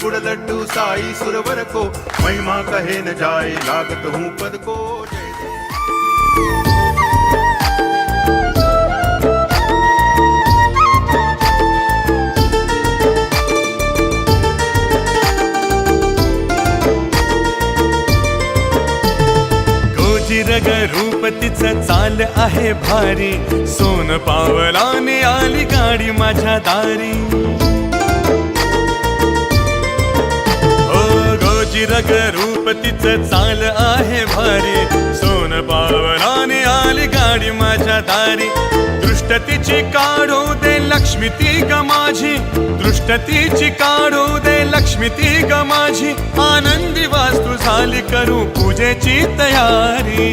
गुड़ लड्डू साई सुरवर को महिमा कहे न जाए लागत हूँ पद को। जय जय गोजिरग रूप तिचं चाल आहे भारी, सोन पावलाने आली गाडी माझ्या दारी। गोजिरग रूप तिचं चाल आहे भारी, सोन पावलाने आली गाडी माझ्या दारी। दृष्ट तिची काढू दे लक्ष्मी ती ग माझी, दृष्ट तिची काढू दे लक्ष्मी ती ग माझी। आनंदी वास्तू झाली करू पूजेची तयारी।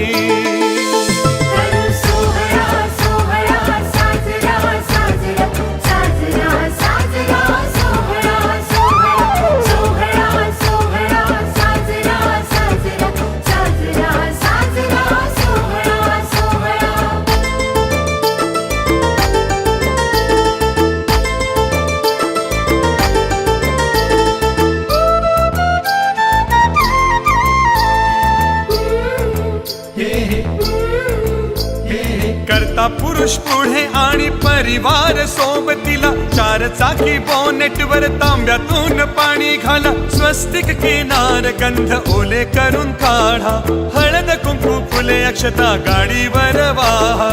करता पुरुष पुढे आणि परिवार सोबतीला, चार चाकी बोनेटवर तांब्यातून पाणी घाला। स्वस्तिक किनार गंध ओले करून काढा, हळद कुंकू फुले अक्षता गाडीवर वाहा।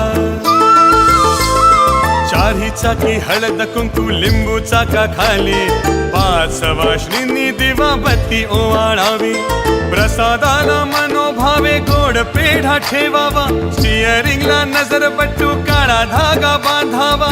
चारही चाकी हळद कुंकू लिंबू चाका खाली, पाच वाशनींनी दिवा बत्ती ओवाळावी। प्रसादाला मनोभावे गोड पेढा ठेवावा, स्टिअरिंगला नजर बट्टू काळा धागा बांधावा।